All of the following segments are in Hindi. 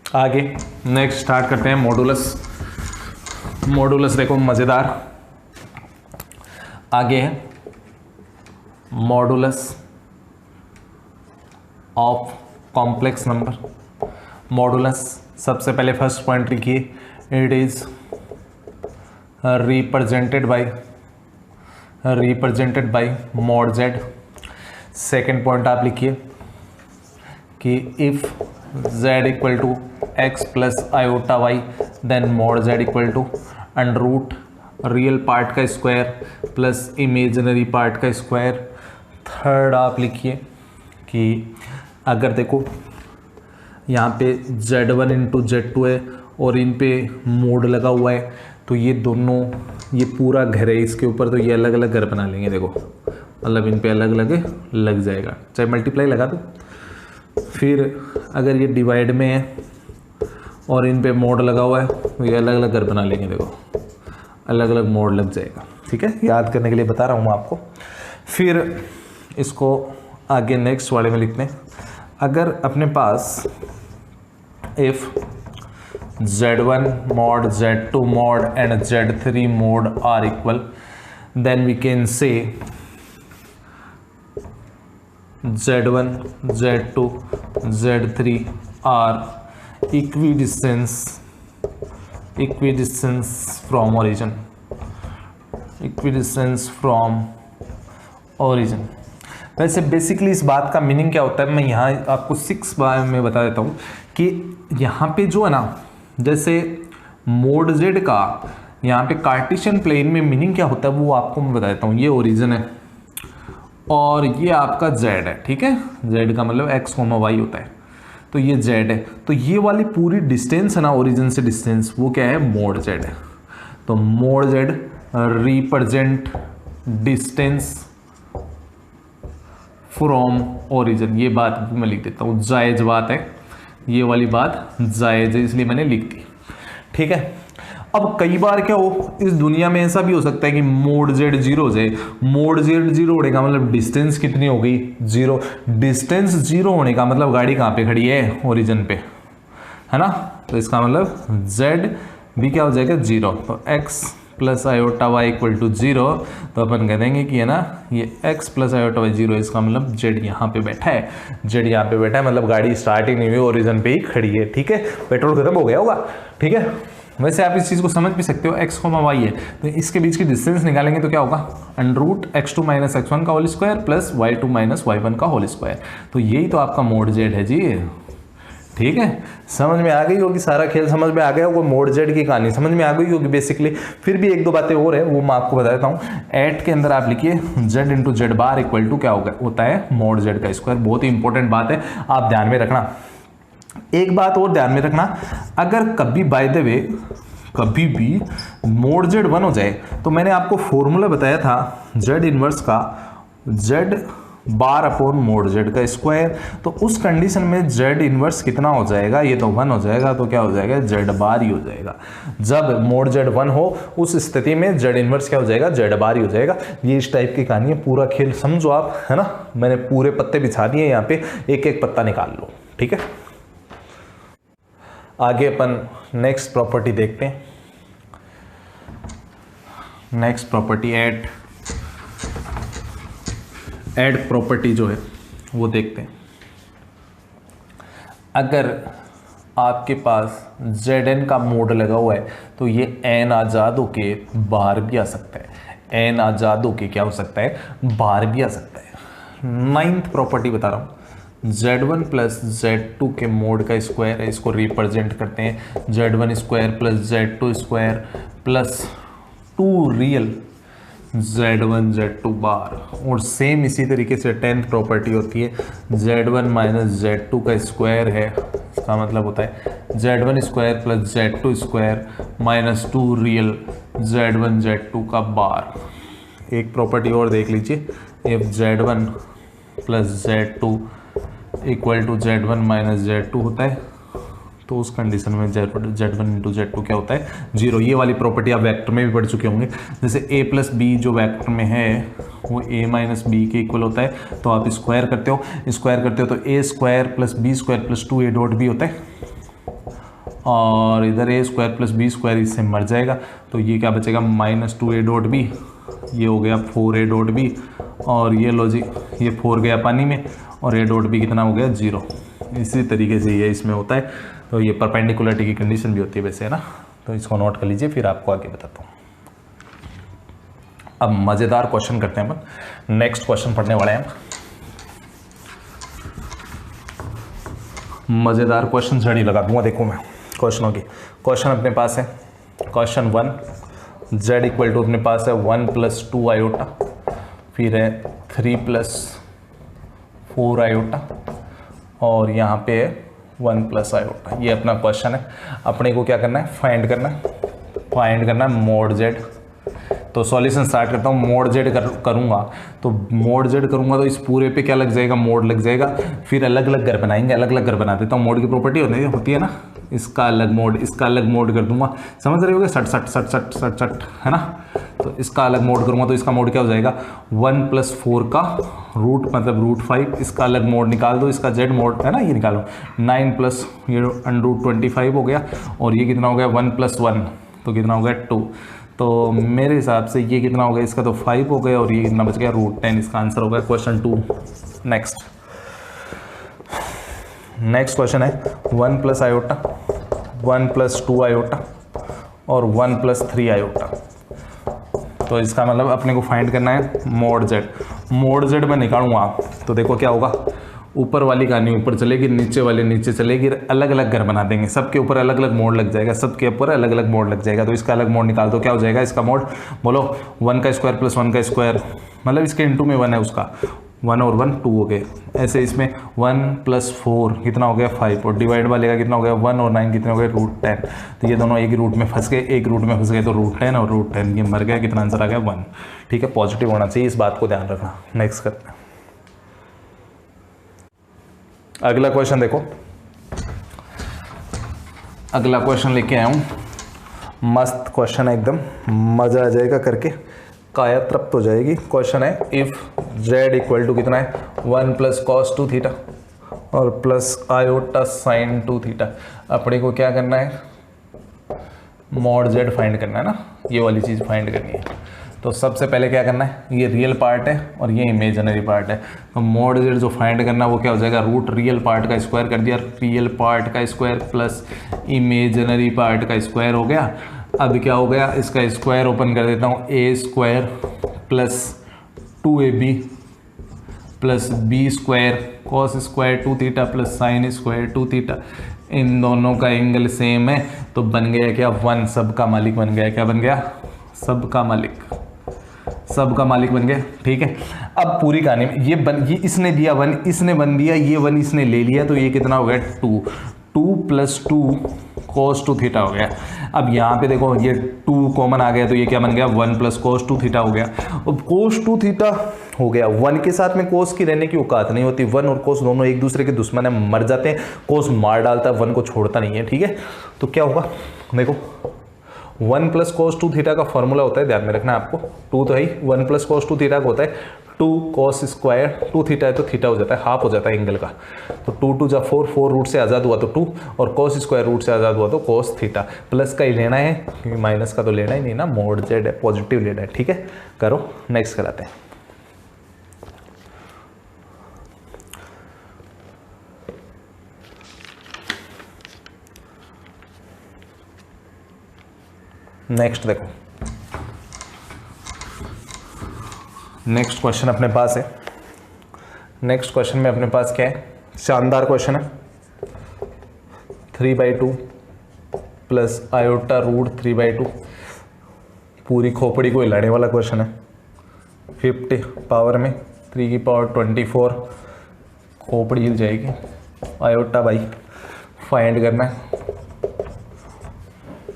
आगे नेक्स्ट स्टार्ट करते हैं मॉडुलस। मॉडुलस देखो मज़ेदार, आगे है modulus of complex number. Modulus सबसे पहले फर्स्ट पॉइंट लिखिए, it is represented by mod z. Second point आप लिखिए कि if z equal to x plus iota y then mod z equal to under root real part का स्क्वायर प्लस इमेजिनरी पार्ट का स्क्वायर। थर्ड आप लिखिए कि अगर देखो यहाँ पे z1 इंटू Z2 है और इन पे मोड लगा हुआ है, तो ये दोनों, ये पूरा घर है इसके ऊपर, तो ये अलग अलग घर बना लेंगे। देखो मतलब इन पे अलग अलग लग जाएगा, चाहे मल्टीप्लाई लगा दो। फिर अगर ये डिवाइड में है और इन पे मोड लगा हुआ है, तो ये अलग अलग घर बना लेंगे। देखो अलग अलग मोड लग जाएगा, ठीक है, याद करने के लिए बता रहा हूँ मैं आपको। फिर इसको आगे नेक्स्ट वाले में लिखते हैं, अगर अपने पास if z1 mod z2 mod and z3 mod are equal, then we can say z1 z2 z3 are equidistance from origin। वैसे बेसिकली इस बात का मीनिंग क्या होता है, मैं यहाँ आपको 6 बार में बता देता हूँ कि यहाँ पे जो है ना, जैसे मोड जेड का यहाँ पे कार्टेशियन प्लेन में मीनिंग क्या होता है वो आपको मैं बता देता हूँ। ये ओरिजिन है और ये आपका जेड है, ठीक है, जेड का मतलब एक्स वाई होता है, तो ये जेड है। तो ये वाली पूरी डिस्टेंस है ना, ओरिजिन से डिस्टेंस, वो क्या है, मोड जेड है। तो mode Z represent distance from origin. ये बात मैं लिख देता हूँ, जायज़ बात है, ये वाली बात जायज़ है, इसलिए मैंने लिख दी, ठीक है। अब कई बार क्या हो, इस दुनिया में ऐसा भी हो सकता है कि मोड जेड जीरो हो जाए। मोड जेड जीरो होने का मतलब डिस्टेंस कितनी हो गई, जीरो। डिस्टेंस जीरो होने का मतलब गाड़ी कहाँ पे खड़ी है, ओरिजिन पे, है ना। तो इसका मतलब जेड भी क्या हो जाएगा, जीरो। तो x plus iota y equal to zero, तो अपन कह देंगे कि है ना, ये x plus iota y zero, इसका मतलब जेड यहाँ पे बैठा है, जेड यहाँ पे बैठा है, मतलब गाड़ी स्टार्ट ही नहीं हुई, ओरिजिन पे ही खड़ी है, ठीक है, पेट्रोल खत्म हो गया होगा, ठीक है। वैसे आप इस चीज़ को समझ भी सकते हो, x वाई है तो इसके बीच की डिस्टेंस निकालेंगे तो क्या होगा, under root x2 minus x1 का whole square plus y2 minus y1 का होल स्क्वायर। तो यही तो आपका मोड जेड है जी, ठीक है। समझ में आ गई होगी, सारा खेल समझ में आ गया होगा, मोड जेड की कहानी समझ में आ गई होगी बेसिकली। फिर भी एक दो बातें और है, वो मैं आपको बता देता हूँ। एट के अंदर आप लिखिए z into z bar equal to क्या होता है, मोड जेड का स्क्वायर। बहुत ही इंपॉर्टेंट बात है, आप ध्यान में रखना। एक बात और ध्यान में रखना, अगर कभी बाय द वे कभी भी मोड जेड 1 हो जाए, तो मैंने आपको फॉर्मूला बताया था जेड इनवर्स का, Z bar upon mode Z का स्क्वायर। तो उस कंडीशन में जेड इनवर्स कितना हो जाएगा, ये तो 1 हो जाएगा, तो क्या हो जाएगा, जेड बार ही हो जाएगा। जब मोड जेड 1 हो उस स्थिति में जेड इनवर्स क्या हो जाएगा, जेड बार ही हो जाएगा। ये इस टाइप की कहानी है, पूरा खेल समझो आप, है ना। मैंने पूरे पत्ते बिछा दिए यहाँ पे, एक एक पत्ता निकाल लो, ठीक है। आगे अपन नेक्स्ट प्रॉपर्टी देखते हैं। नेक्स्ट प्रॉपर्टी ऐड प्रॉपर्टी जो है वो देखते हैं। अगर आपके पास Zn का मोड लगा हुआ है तो ये n आज़ाद होके बाहर भी आ सकता है, n आज़ाद होके क्या हो सकता है, बाहर भी आ सकता है। 9th प्रॉपर्टी बता रहा हूँ, Z1 प्लस Z2 के मोड का स्क्वायर है, इसको रिप्रेजेंट करते हैं Z1 square plus Z2 square plus 2 real Z1 Z2 बार। और सेम इसी तरीके से 10th प्रॉपर्टी होती है, Z1 माइनस Z2 का स्क्वायर है, इसका मतलब होता है Z1 square plus Z2 square minus 2 real Z1 Z2 का बार। एक प्रॉपर्टी और देख लीजिए, if Z1 plus Z2 equal to Z1 minus Z2 होता है, तो उस कंडीशन में Z1 इंटू Z2 क्या होता है, जीरो। ये वाली प्रॉपर्टी आप वेक्टर में भी पढ़ चुके होंगे, जैसे a प्लस बी जो वेक्टर में है वो a माइनस बी के इक्वल होता है, तो आप स्क्वायर करते हो तो a square plus b square plus 2a dot b होता है, और इधर a square plus b square इससे मर जाएगा, तो ये क्या बचेगा -2a डॉट बी, ये हो गया 4a डॉट बी, और ये लो जी ये 4 गया पानी में, और a डॉट बी कितना हो गया 0। इसी तरीके से ये इसमें होता है। तो ये परपेंडिकुलरिटी की कंडीशन भी होती है वैसे, है ना। तो इसको नोट कर लीजिए, फिर आपको आगे बताता हूँ। अब मज़ेदार क्वेश्चन करते हैं अपन। नेक्स्ट क्वेश्चन पढ़ने वाले हैं, मज़ेदार क्वेश्चन झड़ी लगा दूंगा। देखो मैं क्वेश्चनों की, क्वेश्चन अपने पास है क्वेश्चन 1, z इक्वल टू अपने पास है 1 + 2 आयोटा, फिर है 3 + 4 आयोटा, और यहाँ पे है 1 + आयोटा। ये अपना क्वेश्चन है। अपने को क्या करना है, फाइंड करना है मोड z। तो सॉल्यूशन स्टार्ट करता हूँ। मोड z करूँगा तो इस पूरे पे क्या लग जाएगा, मोड लग जाएगा। फिर अलग अलग घर बनाएंगे, अलग अलग घर बना देता हूँ। मोड की प्रॉपर्टी होती है ना, इसका अलग मोड, इसका अलग मोड कर दूंगा। समझ रहे होगे, सट सट सट सट सट सट, है ना। तो इसका अलग मोड करूँगा तो इसका मोड क्या हो जाएगा, 1 + 4 का रूट मतलब √5। इसका अलग मोड निकाल दो, इसका z मोड है ना, ये निकालो। 9 + ये √25 हो गया, और ये कितना हो गया 1 + 1, तो कितना हो गया 2। तो मेरे हिसाब से ये कितना हो गया, इसका तो 5 हो गया, और ये कितना बच गया √10। इसका आंसर हो गया क्वेश्चन 2। नेक्स्ट क्वेश्चन है 1 + आयोटा, 1 + 2 आयोटा, और 1 + 3 आयोटा। तो इसका मतलब अपने को फाइंड करना है मोड z। मोड z में निकालूंगा तो देखो क्या होगा, ऊपर वाली कहानी ऊपर चलेगी, नीचे वाली नीचे चलेगी, अलग अलग घर बना देंगे, सबके ऊपर अलग अलग मोड लग जाएगा, सबके ऊपर अलग अलग मोड लग जाएगा। तो इसका अलग मोड निकाल दो, क्या हो जाएगा इसका मोड, बोलो 1 का स्क्वायर + 1 का स्क्वायर, मतलब इसके इंटू में 1 है, उसका 1 और 1 2 हो गए। ऐसे इसमें 1 + 4 कितना हो गया 5, और डिवाइड वाले का कितना हो गया 1 और 9 कितने हो गए √10। तो ये दोनों एक ही रूट में फंस गए, तो √10 और √10 ये मर गया। कितना आंसर आ गया 1। ठीक है, पॉजिटिव होना चाहिए, इस बात को ध्यान रखना। नेक्स्ट करते हैं अगला क्वेश्चन। देखो अगला क्वेश्चन लेके आया हूँ, मस्त क्वेश्चन है एकदम, मजा आ जाएगा करके, काया तृप्त हो जाएगी। क्वेश्चन है इफ z इक्वल टू कितना है 1 + cos 2 थीटा और प्लस आयोटा sin 2 थीटा। अपने को क्या करना है, मोड z फाइंड करना है ना, ये वाली चीज़ फाइंड करनी है। तो सबसे पहले क्या करना है, ये रियल पार्ट है और ये इमेजिनरी पार्ट है। तो मोड z जो फाइंड करना है वो क्या हो जाएगा, रूट रियल पार्ट का स्क्वायर कर दिया, रियल पार्ट का स्क्वायर प्लस इमेजिनरी पार्ट का स्क्वायर हो गया। अब क्या हो गया, इसका स्क्वायर ओपन कर देता हूँ, a² + 2ab + b² cos² 2 theta + sin² 2 theta. इन दोनों का एंगल सेम है, तो बन गया क्या 1, सबका मालिक बन गया। क्या बन गया, सबका मालिक बन गया। ठीक है, अब पूरी कहानी में ये इसने दिया 1, इसने 1 दिया, ये 1 इसने ले लिया, तो ये कितना हो गया 2 + 2 cos 2 थीटा हो गया। अब यहाँ पे देखो ये 2 कॉमन आ गया, तो ये क्या बन गया 1 + cos 2 थीटा हो गया। अब cos 2 थीटा हो गया, 1 के साथ में cos की रहने की औकात नहीं होती। 1 और cos दोनों एक दूसरे के दुश्मन है, मर जाते हैं। cos मार डालता है, 1 को छोड़ता नहीं है। ठीक है, तो क्या होगा, देखो 1 + cos 2 थीटा का फॉर्मूला होता है, ध्यान में रखना आपको। 2 तो है ही, 1 + cos 2 थीटा का होता है 2 cos² 2 थीटा है, तो थीटा हो जाता है, हाफ हो जाता है एंगल का। तो 2 × 2 = 4, 4 रूट से आज़ाद हुआ तो 2, और cos² रूट से आज़ाद हुआ तो cos थीटा। प्लस का ही लेना है क्योंकि माइनस का तो लेना ही नहीं ना, मोड z है, पॉजिटिव लेना है। ठीक है, करो नेक्स्ट कराते हैं। नेक्स्ट देखो, नेक्स्ट क्वेश्चन अपने पास है। नेक्स्ट क्वेश्चन में अपने पास क्या है, शानदार क्वेश्चन है। 3/2 + आयोटा √3/2, पूरी खोपड़ी को हिलाने वाला क्वेश्चन है। 50 पावर में 3 की पावर 24, खोपड़ी हिल जाएगी। आयोटा भाई फाइंड करना है,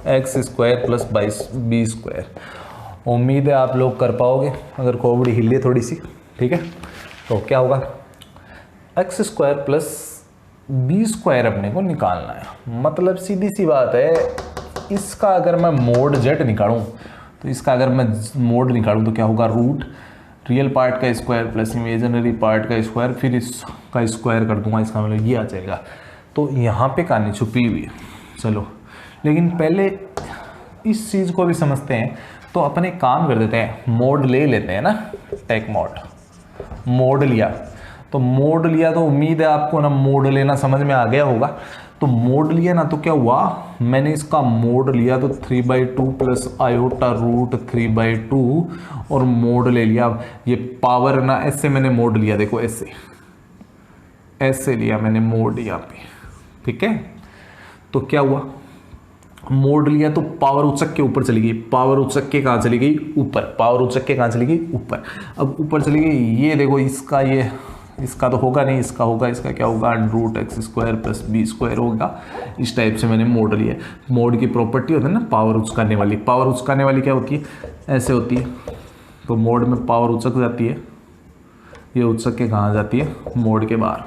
x² + b²। उम्मीद है आप लोग कर पाओगे अगर खोपड़ी हिले थोड़ी सी। ठीक है, तो क्या होगा, x² + b² अपने को निकालना है। मतलब सीधी सी बात है, इसका अगर मैं मोड z निकालूं तो क्या होगा, रूट रियल पार्ट का स्क्वायर प्लस इमेजिनरी पार्ट का स्क्वायर, फिर इसका स्क्वायर कर दूंगा, इसका मतलब ये आ जाएगा। तो यहाँ पे कहानी छुपी हुई है। चलो लेकिन पहले इस चीज़ को भी समझते हैं। तो अपन एक काम कर देते हैं, मोड ले लेते हैं ना, टेक मोड लिया। तो मोड लिया तो उम्मीद है आपको ना मोड लेना समझ में आ गया होगा। तो मोड लिया ना, तो क्या हुआ, मैंने इसका मोड लिया तो 3/2 प्लस आयोटा रूट 3/2 और मोड ले लिया। ये पावर ना ऐसे मैंने मोड लिया, देखो ऐसे लिया मैंने मोड यहाँ पे, ठीक है। तो क्या हुआ, मोड लिया तो पावर उचक के ऊपर चली गई। पावर उचक के कहाँ चली गई, ऊपर। पावर उचक के कहाँ चली गई, ऊपर। अब ऊपर चली गई, ये देखो इसका तो होगा नहीं, इसका होगा, इसका क्या होगा, √x² + b² होगा। इस टाइप से मैंने मोड लिया। मोड की प्रॉपर्टी होती है ना पावर उचकाने वाली। पावर उचकाने वाली क्या होती है, ऐसे होती है। तो मोड में पावर उचक जाती है, ये उचक के कहाँ जाती है, मोड के बाहर।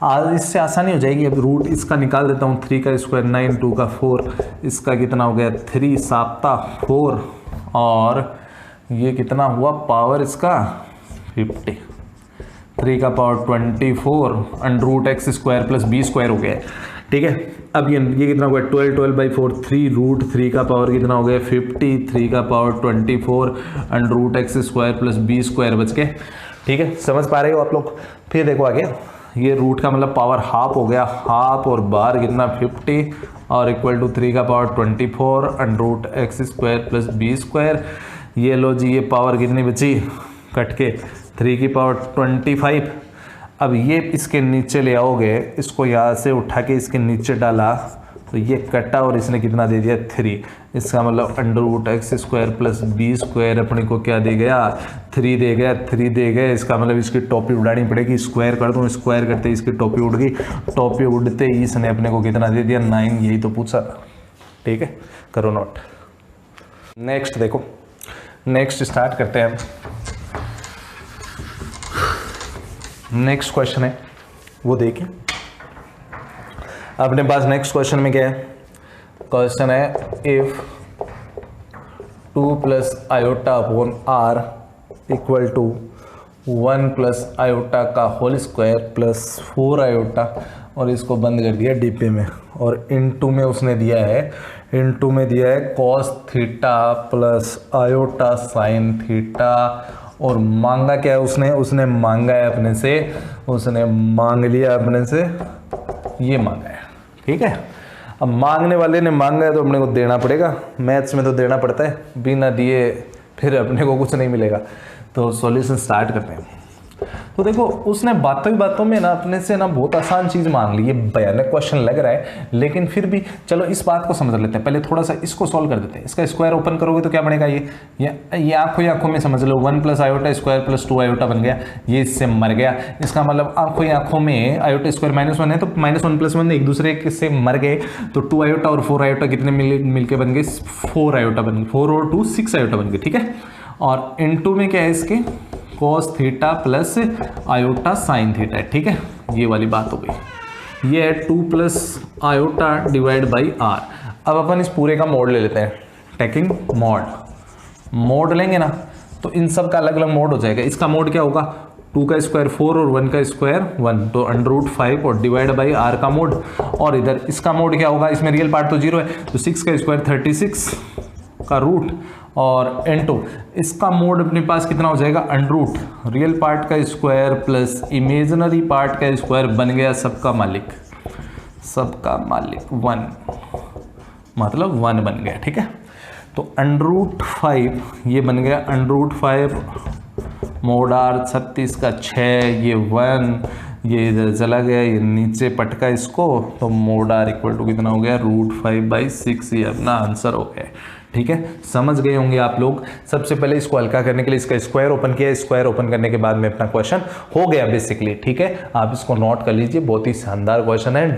आज इससे आसानी हो जाएगी। अब रूट इसका निकाल देता हूँ, 3 का स्क्वायर 9, 2 का 4, इसका कितना हो गया 3 7 4 और ये कितना हुआ पावर इसका 50, 3 का पावर 24 √x² + b² हो गया, ठीक है। अब ये कितना हो गया 12/4, 3 का पावर कितना हो गया 50, 3 का पावर 24 √x² + b² बच के, ठीक है। समझ पा रहे हो आप लोग। फिर देखो आगे, ये रूट का मतलब पावर हाफ हो गया, हाफ और बाहर कितना 50 और इक्वल टू 3 का पावर 24 √x² + b²। ये लो जी, ये पावर कितनी बची, कट के 3 की पावर 25। अब ये इसके नीचे ले आओगे, इसको यहाँ से उठा के इसके नीचे डाला तो ये कटा और इसने कितना दे दिया 3। इसका मतलब √x² + b² अपने को क्या दे गया 3 दे गया, 3 दे गया। इसका मतलब इसकी टोपी उड़ानी पड़ेगी, स्क्वायर कर दूँ, स्क्वायर करते ही इसकी टोपी उड़ गई। टोपी उड़ते ही इसने अपने को कितना दे दिया 9, यही तो पूछा था, ठीक है। करो नोट। नेक्स्ट देखो, नेक्स्ट स्टार्ट करते हैं। नेक्स्ट क्वेश्चन है वो देखिए अपने पास। नेक्स्ट क्वेश्चन में क्या है, क्वेश्चन है इफ 2 + i/r = 1 + i का होल स्क्वायर + 4i और इसको बंद कर दिया डीपी में। और इनटू में उसने दिया है, इनटू में दिया है cos θ + i sin θ। और मांगा क्या है उसने मांगा है अपने से, उसने मांग लिया अपने से, ये मांगा है, ठीक है। अब मांगने वाले ने मांगा है तो अपने को देना पड़ेगा। मैथ्स में तो देना पड़ता है, बिना दिए फिर अपने को कुछ नहीं मिलेगा। तो सॉल्यूशन स्टार्ट करते हैं। तो देखो उसने बातों ही बातों में ना अपने से ना बहुत आसान चीज़ मांग ली। ये भयानक क्वेश्चन लग रहा है, लेकिन फिर भी चलो इस बात को समझ लेते हैं। पहले थोड़ा सा इसको सॉल्व कर देते हैं। इसका स्क्वायर ओपन करोगे तो क्या बनेगा, ये आंखों में समझ लो 1 + i² + 2i बन गया। ये इससे मर गया। इसका मतलब आंखों में i² -1 है तो -1 + 1 एक दूसरे से मर गए। तो 2i और 4i कितने मिलके बन गए 4i बन गए, 4 और 2 6i बन गए, ठीक है। और इनटू में क्या है इसके cos θ + i sin θ है, ठीक है। ये वाली बात हो गई। ये है 2 + i /r। अब अपन इस पूरे का मोड ले लेते हैं, टेकिंग मोड लेंगे ना तो इन सब का अलग अलग मोड हो जाएगा। इसका मोड क्या होगा 2 का स्क्वायर 4 और 1 का स्क्वायर 1, तो √5 और /r का मोड। और इधर इसका मोड क्या होगा, इसमें रियल पार्ट तो 0 है तो 6 का स्क्वायर 36 का रूट और n2। इसका मोड अपने पास कितना हो जाएगा √ रियल पार्ट का स्क्वायर प्लस इमेजिनरी पार्ट का स्क्वायर बन गया सबका मालिक 1, मतलब 1 बन गया, ठीक है। तो √5 ये बन गया √5 मोड r 36 का 6, ये 1, ये इधर चला गया, ये नीचे पटका इसको, तो मोड r = कितना हो गया √5/6। ये अपना आंसर हो गया, ठीक है। समझ गए होंगे आप लोग। सबसे पहले इसको हल्का करने के लिए इसका स्क्वायर ओपन किया, स्क्वायर ओपन करने के बाद में अपना क्वेश्चन हो गया बेसिकली, ठीक है। आप इसको नोट कर लीजिए, बहुत ही शानदार क्वेश्चन है।